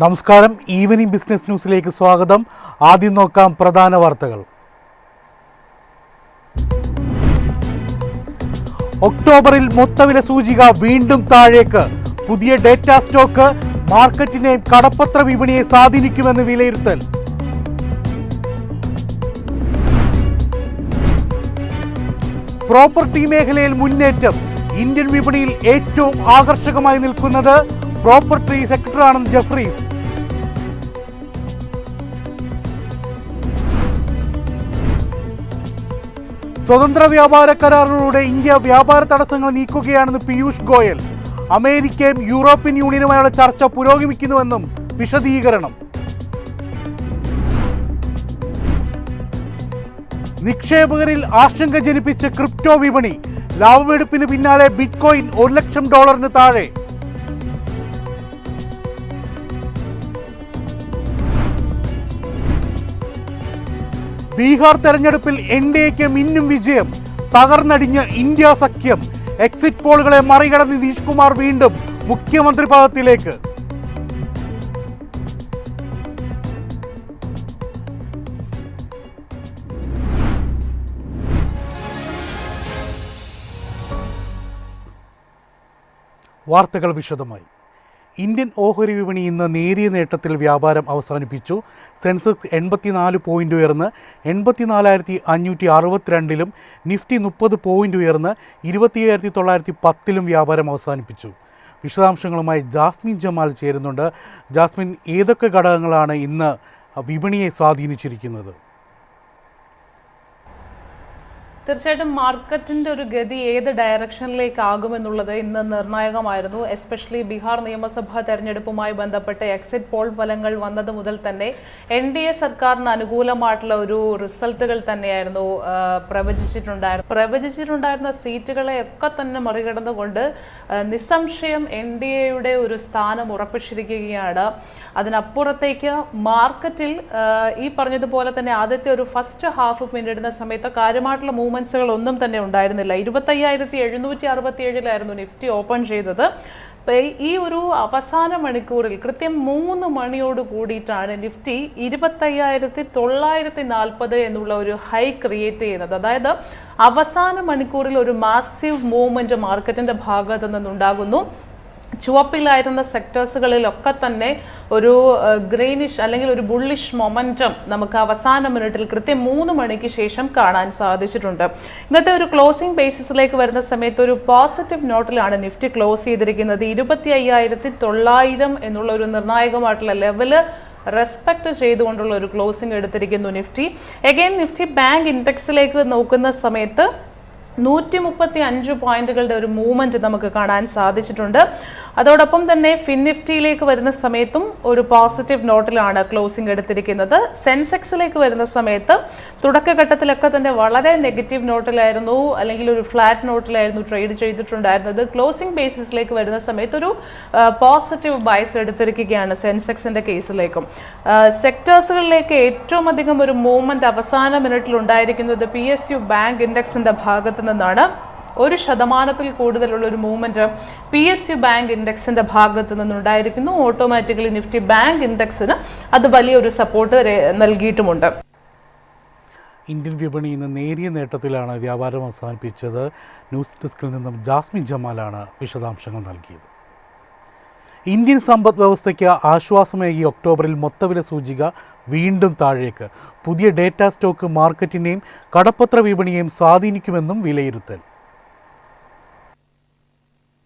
നമസ്കാരം. Evening business ന്യൂസിലേക്ക് സ്വാഗതം. ആദ്യം നോക്കാം പ്രധാന വാർത്തകൾ. ഒക്ടോബറിൽ മൊത്തവില സൂചിക വീണ്ടും താഴേക്ക്. പുതിയ ഡേറ്റ സ്റ്റോക്ക് മാർക്കറ്റിനെയും കടപ്പത്ര വിപണിയെ സ്വാധീനിക്കുമെന്ന് വിലയിരുത്തൽ. പ്രോപ്പർട്ടി മേഖലയിൽ മുന്നേറ്റം. ഇന്ത്യൻ വിപണിയിൽ ഏറ്റവും ആകർഷകമായി നിൽക്കുന്നത് പ്രോപ്പർട്ടി സെക്ടറാണെന്ന് ജെഫ്രീസ്. സ്വതന്ത്ര വ്യാപാര കരാറിലൂടെ ഇന്ത്യ വ്യാപാര തടസ്സങ്ങൾ നീക്കുകയാണെന്ന് പീയൂഷ് ഗോയൽ. അമേരിക്കയും യൂറോപ്യൻ യൂണിയനുമായുള്ള ചർച്ച പുരോഗമിക്കുന്നുവെന്നും വിശദീകരണം. നിക്ഷേപകരിൽ ആശങ്ക ജനിപ്പിച്ച ക്രിപ്റ്റോ വിപണി. ലാഭമെടുപ്പിന് പിന്നാലെ ബിറ്റ്കോയിൻ $1,00,000 താഴെ. ബീഹാർ തെരഞ്ഞെടുപ്പിൽ എൻഡിഎക്ക് മിന്നും വിജയം. തകർന്നടിഞ്ഞ് ഇന്ത്യ സഖ്യം. എക്സിറ്റ് പോളുകളെ മറികടന്ന് നിതീഷ് കുമാർ വീണ്ടും മുഖ്യമന്ത്രി പദത്തിലേക്ക്. വാർത്തകൾ വിശദമായി. ഇന്ത്യൻ ഓഹരി വിപണി ഇന്ന് നേരിയ നേട്ടത്തിൽ വ്യാപാരം അവസാനിപ്പിച്ചു. സെൻസെക്സ് 84 പോയിന്റ് ഉയർന്ന് 84,562-ലും നിഫ്റ്റി 30 പോയിന്റ് ഉയർന്ന് 27,910-ലും വ്യാപാരം അവസാനിപ്പിച്ചു. വിശദാംശങ്ങളുമായി ജാസ്മിൻ ജമാൽ ചേരുന്നുണ്ട്. ജാസ്മിൻ, ഏതൊക്കെ ഘടകങ്ങളാണ് ഇന്ന് വിപണിയെ സ്വാധീനിച്ചിരിക്കുന്നത്? തീർച്ചയായിട്ടും മാർക്കറ്റിൻ്റെ ഒരു ഗതി ഏത് ഡയറക്ഷനിലേക്കാകുമെന്നുള്ളത് ഇന്ന് നിർണായകമായിരുന്നു. എസ്പെഷ്യലി ബീഹാർ നിയമസഭാ തെരഞ്ഞെടുപ്പുമായി ബന്ധപ്പെട്ട് എക്സിറ്റ് പോൾ ഫലങ്ങൾ വന്നത് മുതൽ തന്നെ NDA സർക്കാരിന് അനുകൂലമായിട്ടുള്ള ഒരു റിസൾട്ടുകൾ തന്നെയായിരുന്നു പ്രവചിച്ചിട്ടുണ്ടായിരുന്ന സീറ്റുകളെ ഒക്കെ തന്നെ മറികടന്നുകൊണ്ട് നിസ്സംശയം NDAയുടെ ഒരു സ്ഥാനം ഉറപ്പിച്ചിരിക്കുകയാണ്. അതിനപ്പുറത്തേക്ക് മാർക്കറ്റിൽ ഈ പറഞ്ഞതുപോലെ തന്നെ ആദ്യത്തെ ഒരു ഫസ്റ്റ് ഹാഫ് പിന്നിടുന്ന സമയത്ത് കാര്യമായിട്ടുള്ള മൂവ്മെന്റ്സുകൾ ഒന്നും തന്നെ ഉണ്ടായിരുന്നില്ല. 25,767 നിഫ്റ്റി ഓപ്പൺ ചെയ്തത്. ഈ ഒരു അവസാന മണിക്കൂറിൽ കൃത്യം 3 മണിയോട് കൂടിയിട്ടാണ് നിഫ്റ്റി 25,940 എന്നുള്ള ഒരു ഹൈ ക്രിയേറ്റ് ചെയ്യുന്നത്. അതായത് അവസാന മണിക്കൂറിൽ ഒരു മാസീവ് മൂവ്മെന്റ് മാർക്കറ്റിന്റെ ഭാഗത്ത് നിന്നുണ്ടാകുന്നു. ചുവപ്പിലായിരുന്ന സെക്ടേഴ്സുകളിലൊക്കെ തന്നെ ഒരു ഗ്രീനിഷ് അല്ലെങ്കിൽ ഒരു ബുള്ളിഷ് മൊമെന്റം നമുക്ക് അവസാന മിനിറ്റിൽ കൃത്യം 3 മണിക്ക് ശേഷം കാണാൻ സാധിച്ചിട്ടുണ്ട്. ഇന്നത്തെ ഒരു ക്ലോസിംഗ് ബേസിസിലേക്ക് വരുന്ന സമയത്ത് ഒരു പോസിറ്റീവ് നോട്ടിലാണ് നിഫ്റ്റി ക്ലോസ് ചെയ്തിരിക്കുന്നത്. 25,900 എന്നുള്ള ഒരു നിർണായകമായിട്ടുള്ള ലെവല് റെസ്പെക്ട് ചെയ്തുകൊണ്ടുള്ള ഒരു ക്ലോസിംഗ് എടുത്തിരിക്കുന്നു നിഫ്റ്റി. എഗെയിൻ നിഫ്റ്റി ബാങ്ക് ഇൻഡെക്സിലേക്ക് നോക്കുന്ന സമയത്ത് 135 പോയിന്റുകളുടെ ഒരു മൂവ്മെന്റ് നമുക്ക് കാണാൻ സാധിച്ചിട്ടുണ്ട്. അതോടൊപ്പം തന്നെ ഫിൻനിഫ്റ്റിയിലേക്ക് വരുന്ന സമയത്തും ഒരു പോസിറ്റീവ് നോട്ടിലാണ് ക്ലോസിംഗ് എടുത്തിരിക്കുന്നത്. സെൻസെക്സിലേക്ക് വരുന്ന സമയത്ത് തുടക്കഘട്ടത്തിലൊക്കെ തന്നെ വളരെ നെഗറ്റീവ് നോട്ടിലായിരുന്നു, അല്ലെങ്കിൽ ഒരു ഫ്ലാറ്റ് നോട്ടിലായിരുന്നു ട്രേഡ് ചെയ്തിട്ടുണ്ടായിരുന്നത്. ക്ലോസിംഗ് ബേസിസിലേക്ക് വരുന്ന സമയത്ത് ഒരു പോസിറ്റീവ് ബൈസ് എടുത്തിരിക്കുകയാണ് സെൻസെക്സിന്റെ കേസിലേക്കും. സെക്ടേഴ്സുകളിലേക്ക് ഏറ്റവും അധികം ഒരു മൂവ്മെന്റ് അവസാന മിനിറ്റിൽ ഉണ്ടായിരിക്കുന്നത് PSU ബാങ്ക് ഇൻഡെക്സിന്റെ ഭാഗത്ത് നിന്നാണ്. 1% കൂടുതലുള്ള ഒരു മൂവ്മെന്റ് PSU ബാങ്ക് ഇൻഡെക്സിന്റെ ഭാഗത്ത് നിന്നുണ്ടായിരിക്കുന്നു. ഓട്ടോമാറ്റിക്കലി നിഫ്റ്റി ബാങ്ക് ഇൻഡെക്സിന് അത് വലിയൊരു സപ്പോർട്ട് നൽകിയിട്ടുമുണ്ട്. ഇന്ത്യൻ വിപണി ഇന്ന് നേരിയ നേട്ടത്തിലാണ് വ്യാപാരം അവസാനിപ്പിച്ചത്. ന്യൂസ് ഡെസ്കിൽ നിന്നും ജാസ്മിൻ ജമാലാണ് വിശദാംശങ്ങൾ നൽകിയത്. ഇന്ത്യൻ സമ്പദ് വ്യവസ്ഥയ്ക്ക് ആശ്വാസമേകി ഒക്ടോബറിൽ മൊത്തവില സൂചിക വീണ്ടും താഴേക്ക്. പുതിയ ഡേറ്റ സ്റ്റോക്ക് മാർക്കറ്റിനെയും കടപ്പത്ര വിപണിയെയും സ്വാധീനിക്കുമെന്നും വിലയിരുത്തൽ.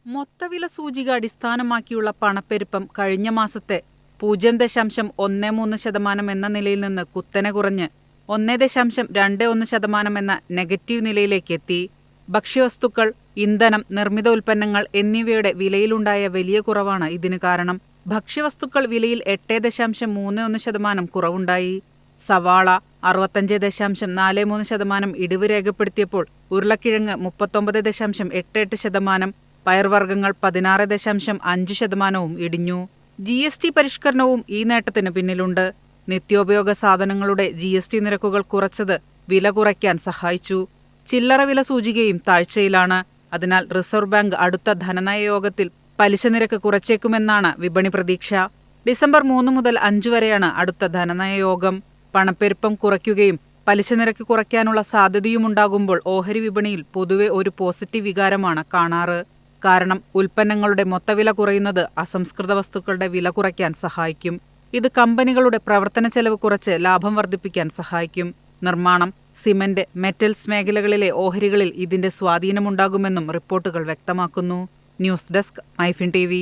മൊത്തവില സൂചിക അടിസ്ഥാനമാക്കിയുള്ള പണപ്പെരുപ്പം കഴിഞ്ഞ മാസത്തെ 0.13% എന്ന നിലയിൽ നിന്ന് കുത്തനെ കുറഞ്ഞ് 1.21% എന്ന നെഗറ്റീവ് നിലയിലേക്ക് എത്തി. ഭക്ഷ്യവസ്തുക്കൾ, ഇന്ധനം, നിർമ്മിത ഉൽപ്പന്നങ്ങൾ എന്നിവയുടെ വിലയിലുണ്ടായ വലിയ കുറവാണ് ഇതിന് കാരണം. ഭക്ഷ്യവസ്തുക്കൾ വിലയിൽ 8.31% കുറവുണ്ടായി. സവാള 65.43% ഇടിവ് രേഖപ്പെടുത്തിയപ്പോൾ ഉരുളക്കിഴങ്ങ് 39.88%, പയർവർഗ്ഗങ്ങൾ 16.5% ഇടിഞ്ഞു. GST പരിഷ്കരണവും ഈ നേട്ടത്തിന് പിന്നിലുണ്ട്. നിത്യോപയോഗ സാധനങ്ങളുടെ GST നിരക്കുകൾ കുറച്ചത് വില കുറയ്ക്കാൻ സഹായിച്ചു. ചില്ലറ വില സൂചികയും താഴ്ചയിലാണ്. അതിനാൽ റിസർവ് ബാങ്ക് അടുത്ത ധനനയ യോഗത്തിൽ പലിശ നിരക്ക് കുറച്ചേക്കുമെന്നാണ് വിപണി പ്രതീക്ഷ. ഡിസംബർ 3 മുതൽ 5 വരെയാണ് അടുത്ത ധനനയ യോഗം. പണപ്പെരുപ്പം കുറയ്ക്കുകയും പലിശ നിരക്ക് കുറയ്ക്കാനുള്ള സാധ്യതയുമുണ്ടാകുമ്പോൾ ഓഹരി വിപണിയിൽ പൊതുവെ ഒരു പോസിറ്റീവ് വികാരമാണ് കാണാറ്. കാരണം ഉൽപ്പന്നങ്ങളുടെ മൊത്തവില കുറയുന്നത് അസംസ്കൃത വസ്തുക്കളുടെ വില കുറയ്ക്കാൻ സഹായിക്കും. ഇത് കമ്പനികളുടെ പ്രവർത്തന ചെലവ് കുറച്ച് ലാഭം വർദ്ധിപ്പിക്കാൻ സഹായിക്കും. നിർമ്മാണം, സിമന്റ്, മെറ്റൽസ് മേഖലകളിലെ ഓഹരികളിൽ ഇതിന്റെ സ്വാധീനമുണ്ടാകുമെന്നും റിപ്പോർട്ടുകൾ വ്യക്തമാക്കുന്നു. News desk MyFin TV.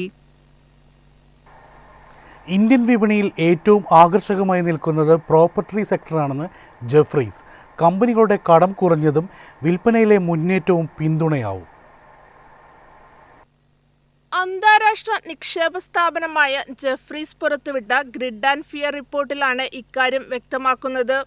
Indian വിപണിയിൽ ഏറ്റവും ആകർഷകമായി നിൽക്കുന്നത് പ്രോപ്പർട്ടി സെക്ടറാണെന്ന് ജെഫ്രീസ്. കമ്പനികളുടെ കടം കുറഞ്ഞതും വിൽപ്പനയിലെ മുന്നേറ്റവും പിന്തുണയാവും. അന്താരാഷ്ട്ര നിക്ഷേപ സ്ഥാപനമായ ജെഫ്രീസ് പുറത്തുവിട്ട ഗ്രിഡ് ആൻഡ് ഫിയർ റിപ്പോർട്ടിലാണ് ഇക്കാര്യം വ്യക്തമാക്കുന്നത്.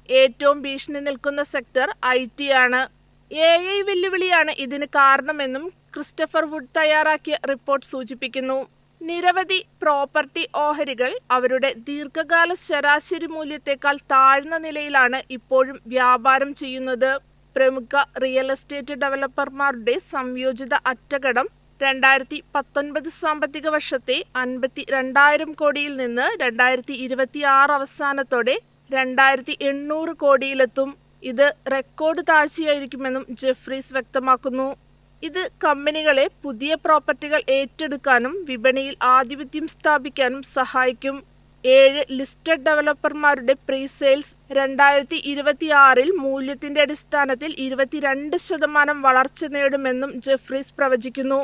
ഏറ്റവും ഭീഷണി നിൽക്കുന്ന സെക്ടർ IT ആണ്. AI വെല്ലുവിളിയാണ് ഇതിന് കാരണമെന്നും ക്രിസ്റ്റഫർ വുഡ് തയ്യാറാക്കിയ റിപ്പോർട്ട് സൂചിപ്പിക്കുന്നു. നിരവധി പ്രോപ്പർട്ടി ഓഹരികൾ അവരുടെ ദീർഘകാല ശരാശരി മൂല്യത്തെക്കാൾ താഴ്ന്ന നിലയിലാണ് ഇപ്പോഴും വ്യാപാരം ചെയ്യുന്നത്. പ്രമുഖ റിയൽ എസ്റ്റേറ്റ് ഡെവലപ്പർമാരുടെ സംയോജിത അറ്റകടം 2019 സാമ്പത്തിക വർഷത്തെ 52,000 കോടിയിൽ നിന്ന് 2026 അവസാനത്തോടെ 2,800 കോടിയിലെത്തും. ഇത് റെക്കോർഡ് താഴ്ചയായിരിക്കുമെന്നും ജെഫ്രീസ് വ്യക്തമാക്കുന്നു. ഇത് കമ്പനികളെ പുതിയ പ്രോപ്പർട്ടികൾ ഏറ്റെടുക്കാനും വിപണിയിൽ ആധിപത്യം സ്ഥാപിക്കാനും സഹായിക്കും. 7 ലിസ്റ്റഡ് ഡെവലപ്പർമാരുടെ പ്രീസെയിൽസ് 2026 മൂല്യത്തിന്റെ അടിസ്ഥാനത്തിൽ 22% വളർച്ച നേടുമെന്നും ജെഫ്രീസ് പ്രവചിക്കുന്നു.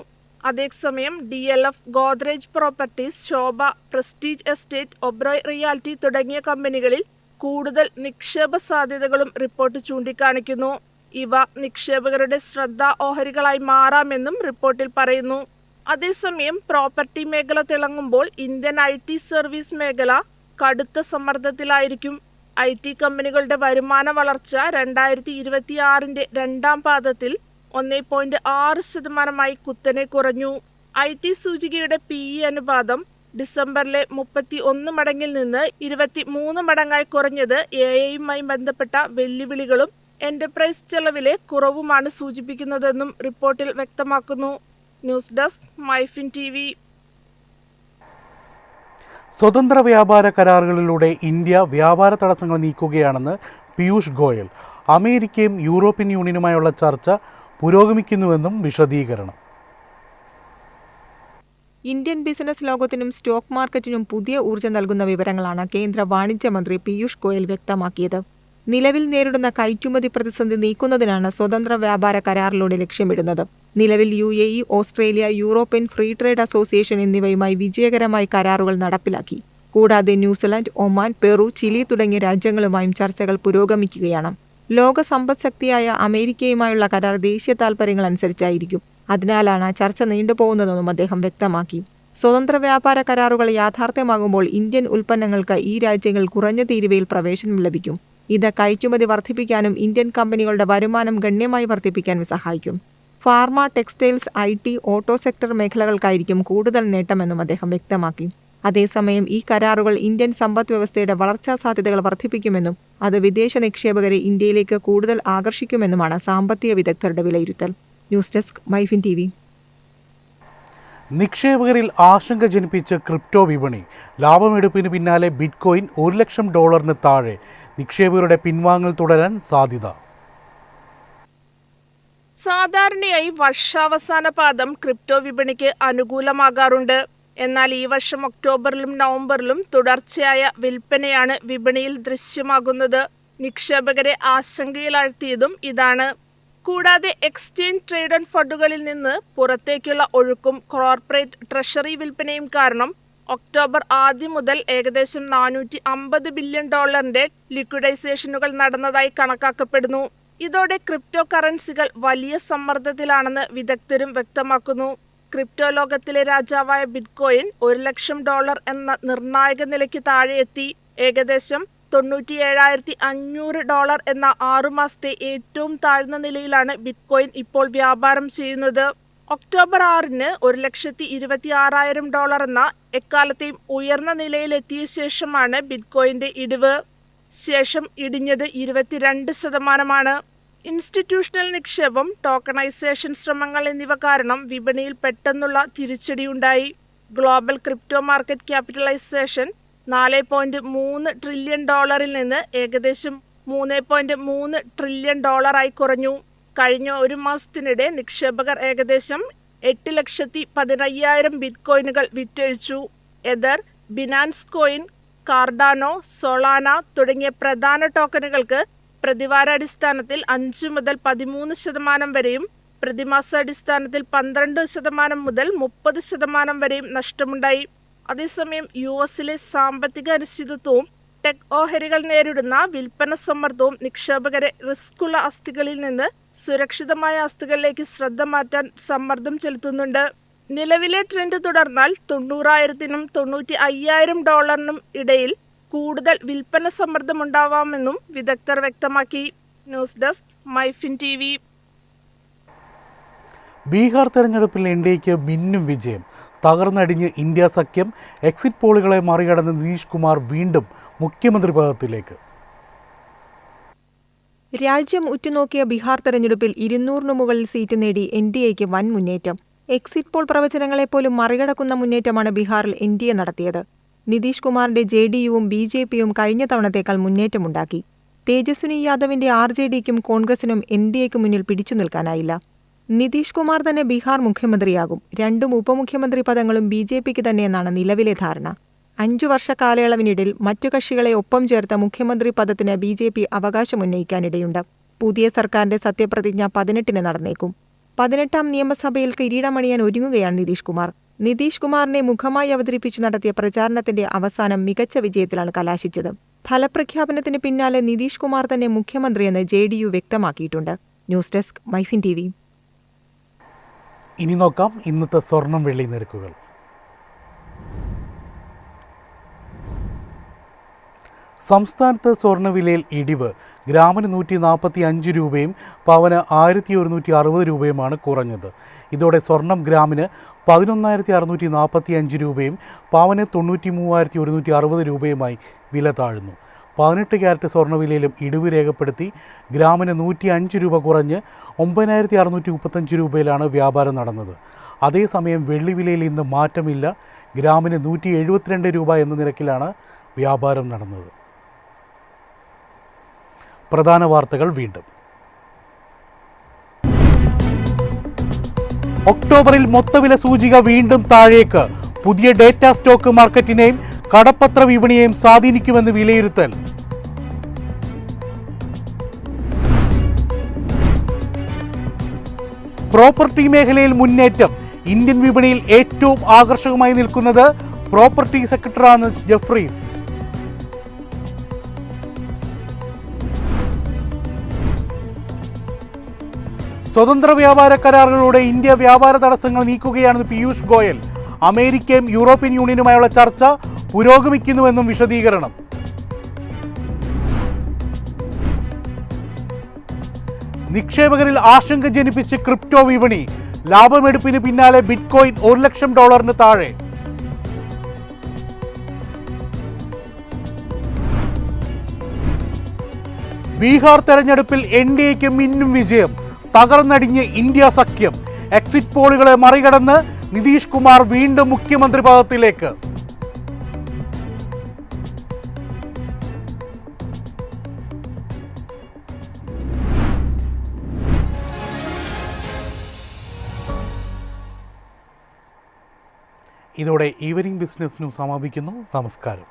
അതേസമയം DLF, ഗോദ്രേജ് പ്രോപ്പർട്ടീസ്, ശോഭ, പ്രസ്റ്റീജ് എസ്റ്റേറ്റ്, ഒബ്രോയ് റിയാലിറ്റി തുടങ്ങിയ കമ്പനികളിൽ കൂടുതൽ നിക്ഷേപ സാധ്യതകളും റിപ്പോർട്ട് ചൂണ്ടിക്കാണിക്കുന്നു. ഇവ നിക്ഷേപകരുടെ ശ്രദ്ധാ ഓഹരികളായി മാറാമെന്നും റിപ്പോർട്ടിൽ പറയുന്നു. അതേസമയം പ്രോപ്പർട്ടി മേഖല തിളങ്ങുമ്പോൾ ഇന്ത്യൻ IT സർവീസ് മേഖല കടുത്ത സമ്മർദ്ദത്തിലായിരിക്കും. IT കമ്പനികളുടെ വരുമാന വളർച്ച 2026 രണ്ടാം പാദത്തിൽ 1.6% കുത്തനെ കുറഞ്ഞു. IT സൂചികയുടെ PE അനുപാതം ഡിസംബറിലെ 31 മടങ്ങിൽ നിന്ന് 23 മടങ്ങായി കുറഞ്ഞത് AI-യുമായി ബന്ധപ്പെട്ട വെല്ലുവിളികളും എന്റർപ്രൈസ് ചെലവിലെ കുറവുമാണ് സൂചിപ്പിക്കുന്നതെന്നും റിപ്പോർട്ടിൽ വ്യക്തമാക്കുന്നു. News desk MyFin TV. സ്വതന്ത്ര വ്യാപാര കരാറുകളിലൂടെ ഇന്ത്യ വ്യാപാര തടസ്സങ്ങൾ നീക്കുകയാണെന്ന് പീയൂഷ് ഗോയൽ. അമേരിക്കയും യൂറോപ്യൻ യൂണിയനുമായുള്ള ചർച്ച പുരോഗമിക്കുന്നുവെന്നും വിശദീകരണം. ഇന്ത്യൻ ബിസിനസ് ലോകത്തിനും സ്റ്റോക്ക് മാർക്കറ്റിനും പുതിയ ഊർജ്ജം നൽകുന്ന വിവരങ്ങളാണ് കേന്ദ്ര വാണിജ്യ മന്ത്രി പീയൂഷ് ഗോയൽ വ്യക്തമാക്കിയത്. നിലവിൽ നേരിടുന്ന കയറ്റുമതി പ്രതിസന്ധി നീക്കുന്നതിനാണ് സ്വതന്ത്ര വ്യാപാര കരാറിലൂടെ ലക്ഷ്യമിടുന്നത്. നിലവിൽ UAE, Australia, European free trade association എന്നിവയുമായി വിജയകരമായി കരാറുകൾ നടപ്പിലാക്കി. കൂടാതെ ന്യൂസിലാൻഡ്, ഒമാൻ, പെറു, ചിലി തുടങ്ങിയ രാജ്യങ്ങളുമായും ചർച്ചകൾ പുരോഗമിക്കുകയാണ്. ലോക സമ്പദ്ശക്തിയായ അമേരിക്കയുമായുള്ള കരാർ ദേശീയ താൽപര്യങ്ങൾ അനുസരിച്ചായിരിക്കും. അതിനാലാണ് ചർച്ച നീണ്ടുപോകുന്നതെന്നും അദ്ദേഹം വ്യക്തമാക്കി. സ്വതന്ത്ര വ്യാപാര കരാറുകൾ യാഥാർത്ഥ്യമാകുമ്പോൾ ഇന്ത്യൻ ഉൽപ്പന്നങ്ങൾക്ക് ഈ രാജ്യങ്ങൾ കുറഞ്ഞ തീരുവയിൽ പ്രവേശനം ലഭിക്കും. ഇത് കയറ്റുമതി വർദ്ധിപ്പിക്കാനും ഇന്ത്യൻ കമ്പനികളുടെ വരുമാനം ഗണ്യമായി വർദ്ധിപ്പിക്കാനും സഹായിക്കും. Pharma, textiles, IT, auto sector മേഖലകൾക്കായിരിക്കും കൂടുതൽ നേട്ടമെന്നും അദ്ദേഹം വ്യക്തമാക്കി. അതേസമയം ഈ കരാറുകൾ ഇന്ത്യൻ സമ്പദ് വ്യവസ്ഥയുടെ വളർച്ചാ സാധ്യതകൾ വർദ്ധിപ്പിക്കുമെന്നും അത് വിദേശ നിക്ഷേപകരെ ഇന്ത്യയിലേക്ക് കൂടുതൽ ആകർഷിക്കുമെന്നുമാണ് സാമ്പത്തിക വിദഗ്ധരുടെ വിലയിരുത്തൽ. News desk MyFin TV. നിക്ഷേപകരിൽ ആശങ്ക ജനിപ്പിച്ച ക്രിപ്റ്റോ വിപണി. ലാഭമെടുപ്പിന് പിന്നാലെ ബിറ്റ്കോയിൻ $1,00,000 താഴെ. നിക്ഷേപകരുടെ പിൻവാങ്ങൽ തുടരാൻ സാധ്യത. സാധാരണയായി വർഷാവസാന പാദം ക്രിപ്റ്റോ വിപണിക്ക് അനുകൂലമാകാറുണ്ട്. എന്നാൽ ഈ വർഷം ഒക്ടോബറിലും നവംബറിലും തുടർച്ചയായ വിൽപ്പനയാണ് വിപണിയിൽ ദൃശ്യമാകുന്നത്. നിക്ഷേപകരെ ആശങ്കയിലാഴ്ത്തിയതും ഇതാണ്. കൂടാതെ എക്സ്ചേഞ്ച് ട്രേഡഡ് ഫണ്ടുകളിൽ നിന്ന് പുറത്തേക്കുള്ള ഒഴുക്കും കോർപ്പറേറ്റ് ട്രഷറി വിൽപ്പനയും കാരണം ഒക്ടോബർ ആദ്യം മുതൽ ഏകദേശം $450 ബില്യൺ ലിക്വിഡൈസേഷനുകൾ നടന്നതായി കണക്കാക്കപ്പെടുന്നു. ഇതോടെ ക്രിപ്റ്റോ കറൻസികൾ വലിയ സമ്മർദ്ദത്തിലാണെന്ന് വിദഗ്ധരും വ്യക്തമാക്കുന്നു. ക്രിപ്റ്റോ ലോകത്തിലെ രാജാവായ ബിറ്റ്കോയിൻ $1,00,000 എന്ന നിർണായക നിലയ്ക്ക് താഴെ എത്തി. ഏകദേശം $97,500 എന്ന 6 മാസത്തെ ഏറ്റവും താഴ്ന്ന നിലയിലാണ് ബിറ്റ്കോയിൻ ഇപ്പോൾ വ്യാപാരം ചെയ്യുന്നത്. ഒക്ടോബർ 6-ന് $1,26,000 എന്ന എക്കാലത്തെയും ഉയർന്ന നിലയിലെത്തിയ ശേഷമാണ് ബിറ്റ്കോയിന്റെ ഇടിവ്. ശേഷം ഇടിഞ്ഞത് 22%. ഇൻസ്റ്റിറ്റ്യൂഷണൽ നിക്ഷേപം, ടോക്കണൈസേഷൻ ശ്രമങ്ങൾ എന്നിവ കാരണം വിപണിയിൽ പെട്ടെന്നുള്ള തിരിച്ചടിയുണ്ടായി. Global crypto market capitalisation $4.3 trillion നിന്ന് ഏകദേശം $3.3 ട്രില്യൺ കുറഞ്ഞു. കഴിഞ്ഞ ഒരു മാസത്തിനിടെ നിക്ഷേപകർ ഏകദേശം 8,15,000 ബിറ്റ്കോയിനുകൾ വിറ്റഴിച്ചു. Ether, Binance coin, Cardano, Solana തുടങ്ങിയ പ്രധാന ടോക്കണുകൾക്ക് പ്രതിവാരാടിസ്ഥാനത്തിൽ 5 മുതൽ 13% വരെയും പ്രതിമാസാടിസ്ഥാനത്തിൽ 12% മുതൽ 30% വരെയും നഷ്ടമുണ്ടായി. അതേസമയം US-ലെ സാമ്പത്തിക അനിശ്ചിതത്വവും ടെക് ഓഹരികൾ നേരിടുന്ന വിൽപ്പന സമ്മർദ്ദവും നിക്ഷേപകരെ റിസ്ക്കുള്ള ആസ്തികളിൽ നിന്ന് സുരക്ഷിതമായ ആസ്തികളിലേക്ക് ശ്രദ്ധ മാറ്റാൻ സമ്മർദ്ദം ചെലുത്തുന്നുണ്ട്. നിലവിലെ ട്രെൻഡ് തുടർന്നാൽ $90,000-നും $95,000 ഇടയിൽ കൂടുതൽ വിൽപ്പന സമ്മർദ്ദമുണ്ടാവാമെന്നും വിദഗ്ധർ വ്യക്തമാക്കി. News desk MyFin TV. Bihar തെരഞ്ഞെടുപ്പിൽ എൻഡിഎക്ക് മിന്നും വിജയം. തകർന്നടിഞ്ഞ് ഇന്ത്യ സഖ്യം. എക്സിറ്റ് പോളുകളെ മറികടന്ന് നിതീഷ് കുമാർ വീണ്ടും മുഖ്യമന്ത്രി പദത്തിലേക്ക്. രാജ്യം ഉറ്റുനോക്കിയ ബീഹാർ തെരഞ്ഞെടുപ്പിൽ 200-നു മുകളിൽ സീറ്റ് നേടി എൻഡിഎക്ക് വൻ മുന്നേറ്റം. എക്സിറ്റ് പോൾ പ്രവചനങ്ങളെപ്പോലും മറികടക്കുന്ന മുന്നേറ്റമാണ് ബീഹാറിൽ എൻഡിഎ നടത്തിയത്. നിതീഷ് കുമാറിന്റെ JDUവും BJPയും കഴിഞ്ഞ തവണത്തേക്കാൾ മുന്നേറ്റമുണ്ടാക്കി. തേജസ്വിനി യാദവിന്റെ RJDക്കും കോൺഗ്രസിനും എൻഡിഎക്ക് മുന്നിൽ പിടിച്ചു നിൽക്കാനായില്ല. നിതീഷ് കുമാർ തന്നെ ബീഹാർ മുഖ്യമന്ത്രിയാകും. 2 ഉപമുഖ്യമന്ത്രി പദങ്ങളും BJPക്ക് തന്നെയെന്നാണ് നിലവിലെ ധാരണ. 5 വർഷ കാലയളവിനിടയിൽ മറ്റു കക്ഷികളെ ഒപ്പം ചേർത്ത മുഖ്യമന്ത്രി പദത്തിന് BJP അവകാശമുന്നയിക്കാനിടയുണ്ട്. പുതിയ സർക്കാരിന്റെ സത്യപ്രതിജ്ഞ 18-ന് നടന്നേക്കും. 18ാം നിയമസഭയിൽ കിരീടമണിയാൻ ഒരുങ്ങുകയാണ് നിതീഷ് കുമാർ. നിതീഷ് കുമാറിനെ മുഖമായി അവതരിപ്പിച്ചു നടത്തിയ പ്രചാരണത്തിന്റെ അവസാനം മികച്ച വിജയത്തിലാണ് കലാശിച്ചത്. ഫലപ്രഖ്യാപനത്തിന് പിന്നാലെ നിതീഷ് കുമാർ തന്നെ മുഖ്യമന്ത്രിയെന്ന് JDU വ്യക്തമാക്കിയിട്ടുണ്ട്. News desk MyFin TV. ഇനി നോക്കാം ഇന്നത്തെ സ്വർണം വെള്ളി നിരക്കുകൾ. സംസ്ഥാനത്ത് സ്വർണ്ണവിലയിൽ ഇടിവ്. ഗ്രാമിന് 145 രൂപയും പവന് 1160 രൂപയുമാണ് കുറഞ്ഞത്. ഇതോടെ സ്വർണം ഗ്രാമിന് 11,645 രൂപയും പവന് 93,160 രൂപയുമായി വില താഴ്ന്നു. 18 ക്യാരറ്റ് സ്വർണ്ണവിലയിലും ഇടിവ് രേഖപ്പെടുത്തി. ഗ്രാമിന് 105 രൂപ കുറഞ്ഞ് 9,635 രൂപയിലാണ് വ്യാപാരം നടന്നത്. അതേസമയം വെള്ളിവിലയിൽ ഇന്ന് മാറ്റമില്ല. ഗ്രാമിന് 172 രൂപ എന്ന നിരക്കിലാണ് വ്യാപാരം നടന്നത്. പ്രധാന വാർത്തകൾ വീണ്ടും. ഒക്ടോബറിൽ മൊത്തവില സൂചിക വീണ്ടും താഴേക്ക്. പുതിയ ഡേറ്റ സ്റ്റോക്ക് മാർക്കറ്റിനെയും കടപ്പത്ര വിപണിയെയും സ്വാധീനിക്കുമെന്ന് വിലയിരുത്തൽ. പ്രോപ്പർട്ടി മേഖലയിൽ മുന്നേറ്റം. ഇന്ത്യൻ വിപണിയിൽ ഏറ്റവും ആകർഷകമായി നിൽക്കുന്നത് പ്രോപ്പർട്ടി സെക്ടറാണ് ജെഫ്രീസ്. സ്വതന്ത്ര വ്യാപാര കരാറുകളിലൂടെ ഇന്ത്യ വ്യാപാര തടസ്സങ്ങൾ നീക്കുകയാണെന്ന് പീയൂഷ് ഗോയൽ. അമേരിക്കയും യൂറോപ്യൻ യൂണിയനുമായുള്ള ചർച്ച പുരോഗമിക്കുന്നുവെന്നും വിശദീകരണം. നിക്ഷേപകരിൽ ആശങ്ക ജനിപ്പിച്ച് ക്രിപ്റ്റോ വിപണി. ലാഭമെടുപ്പിന് പിന്നാലെ ബിറ്റ്കോയിൻ $1,00,000 താഴെ. ബീഹാർ തെരഞ്ഞെടുപ്പിൽ എൻഡിഎക്ക് മിന്നും വിജയം. തകർന്നടിഞ്ഞ് ഇന്ത്യ സഖ്യം. എക്സിറ്റ് പോളുകളെ മറികടന്ന് നിതീഷ് കുമാർ വീണ്ടും മുഖ്യമന്ത്രി പദത്തിലേക്ക്. ഇതോടെ ഈവനിംഗ് ബിസിനസ് ന്യൂസ് സമാപിക്കുന്നു. നമസ്കാരം.